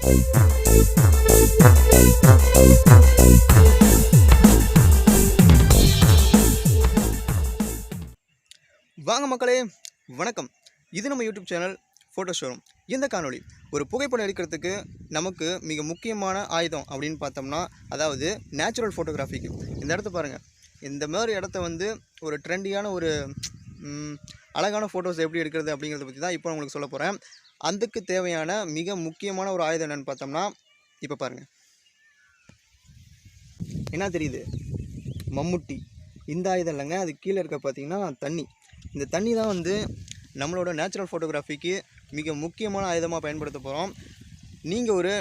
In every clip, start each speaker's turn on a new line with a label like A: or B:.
A: வாங்க மக்களே, வணக்கம். இது நம்ம யூடியூப் சேனல் ஃபோட்டோ ஷோரூம். இந்த காணொளி ஒரு புகைப்படம் எடுக்கிறதுக்கு நமக்கு மிக முக்கியமான ஆயுதம் அப்படின்னு பார்த்தோம்னா, அதாவது நேச்சுரல் ஃபோட்டோகிராஃபிக்கு. இந்த இடத்த பாருங்கள். இந்த மாதிரி இடத்த வந்து ஒரு ட்ரெண்டியான ஒரு அழகான ஃபோட்டோஸ் எப்படி எடுக்கிறது அப்படிங்கிறத பற்றி தான் இப்போ உங்களுக்கு சொல்ல போகிறேன். அதுக்கு தேவையான மிக முக்கியமான ஒரு ஆயுதம் என்னென்னு பார்த்தோம்னா, இப்போ பாருங்கள், என்ன தெரியுது? மம்முட்டி. இந்த ஆயுதம் இல்லைங்க, அது கீழே இருக்க பார்த்தீங்கன்னா தண்ணி. இந்த தண்ணி தான் வந்து நம்மளோட நேச்சுரல் ஃபோட்டோகிராஃபிக்கு மிக முக்கியமான ஆயுதமாக பயன்படுத்த போகிறோம். நீங்கள் ஒரு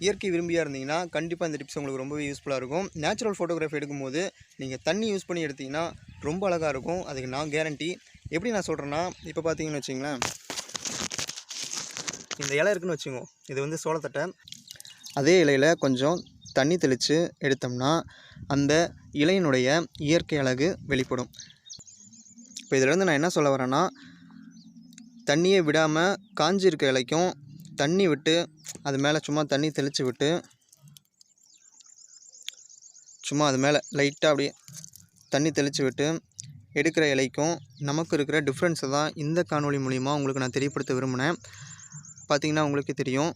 A: இயற்கை விரும்பியாக இருந்தீங்கன்னா கண்டிப்பாக இந்த டிப்ஸ் உங்களுக்கு ரொம்பவே யூஸ்ஃபுல்லாக இருக்கும். நேச்சுரல் ஃபோட்டோகிராஃபி எடுக்கும்போது நீங்கள் தண்ணி யூஸ் பண்ணி எடுத்திங்கன்னா ரொம்ப அழகாக இருக்கும். அதுக்கு நான் கேரண்டி. எப்படி நான் சொல்கிறேன்னா, இப்போ பார்த்தீங்கன்னு வச்சிங்களேன், இந்த இலை இருக்குன்னு வச்சுக்கோங்க. இது வந்து சோளத்தட்டை. அதே இலையில் கொஞ்சம் தண்ணி தெளித்து எடுத்தோம்னா அந்த இலையினுடைய இயற்கை அழகு வெளிப்படும். இப்போ இதிலேருந்து நான் என்ன சொல்ல வரேன்னா, தண்ணியை விடாமல் காஞ்சி இருக்க இலைக்கும் தண்ணி விட்டு அது மேலே சும்மா தண்ணி தெளித்து விட்டு சும்மா அது மேலே லைட்டாக அப்படியே தண்ணி தெளித்து விட்டு எடுக்கிற இலைக்கும் நமக்கு இருக்கிற டிஃப்ரென்ஸை தான் இந்த காணொளி மூலிமா உங்களுக்கு நான் தெரியப்படுத்த விரும்பினேன். பார்த்திங்கன்னா உங்களுக்கு தெரியும்,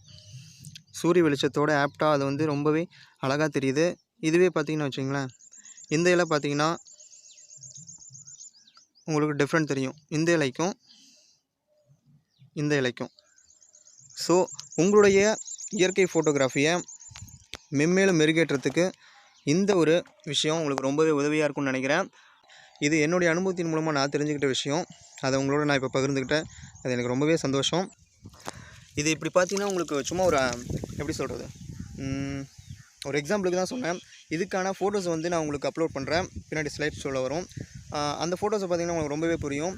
A: சூரிய வெளிச்சத்தோட ஆப்டாக அது வந்து ரொம்பவே அழகாக தெரியுது. இதுவே பார்த்திங்கன்னா வச்சுங்களேன், இந்த இலை பார்த்திங்கன்னா உங்களுக்கு டிஃப்ரெண்ட் தெரியும், இந்த இலைக்கும் இந்த இலைக்கும். ஸோ உங்களுடைய இயற்கை ஃபோட்டோகிராஃபியை மென்மேலும் மெருகேற்றத்துக்கு இந்த ஒரு விஷயம் உங்களுக்கு ரொம்பவே உதவியாக இருக்கும்னு நினைக்கிறேன். இது என்னுடைய அனுபவத்தின் மூலமாக நான் தெரிஞ்சுக்கிட்ட விஷயம். அதை உங்களோட நான் இப்போ பகிர்ந்துக்கிட்டேன். அது எனக்கு ரொம்பவே சந்தோஷம். இது இப்படி பார்த்தீங்கன்னா உங்களுக்கு சும்மா ஒரு எப்படி சொல்கிறது, ஒரு எக்ஸாம்பிளுக்கு தான் சொன்னேன். இதுக்கான ஃபோட்டோஸ் வந்து நான் உங்களுக்கு அப்லோட் பண்ணுறேன். பின்னாடி ஸ்லைட் ஷோவில் வரும். அந்த ஃபோட்டோஸை பார்த்திங்கன்னா உங்களுக்கு ரொம்பவே புரியும்.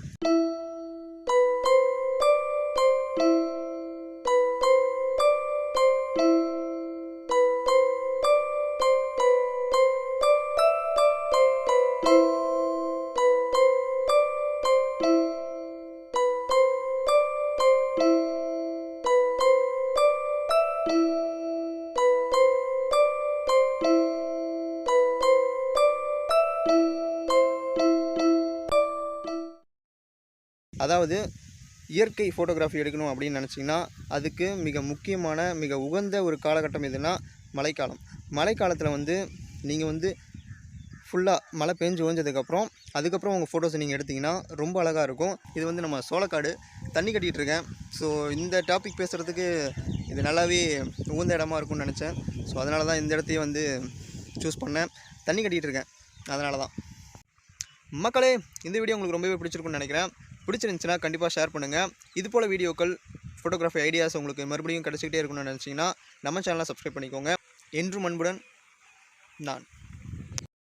A: அதாவது இயற்கை ஃபோட்டோகிராஃபி எடுக்கணும் அப்படின்னு நினச்சிங்கன்னா அதுக்கு மிக முக்கியமான மிக உகந்த ஒரு காலகட்டம் எதுனா மழைக்காலம். மழைக்காலத்தில் வந்து நீங்கள் வந்து ஃபுல்லாக மழை பெஞ்சு அதுக்கப்புறம் உங்கள் ஃபோட்டோஸை நீங்கள் எடுத்திங்கன்னா ரொம்ப அழகாக இருக்கும். இது வந்து நம்ம சோளக்காடு தண்ணி கட்டிகிட்டு இருக்கேன். ஸோ இந்த டாபிக் பேசுகிறதுக்கு இது நல்லாவே உகந்த இடமா இருக்கும்னு நினச்சேன். ஸோ அதனால தான் இந்த இடத்தையே வந்து சூஸ் பண்ணேன். தண்ணி கட்டிகிட்டு இருக்கேன், அதனால தான். மக்களே, இந்த வீடியோ உங்களுக்கு ரொம்பவே பிடிச்சிருக்குன்னு நினைக்கிறேன். பிடிச்சிருந்துச்சுன்னா கண்டிப்பாக ஷேர் பண்ணுங்கள். இது போல் வீடியோக்கள், ஃபோட்டோகிராஃபி ஐடியாஸ் உங்களுக்கு மறுபடியும் கிடச்சிக்கிட்டே இருக்குன்னு நினச்சிங்கன்னா நம்ம சேனலை சப்ஸ்கிரைப் பண்ணிக்கோங்க. என்றும் அன்புடன் நான்.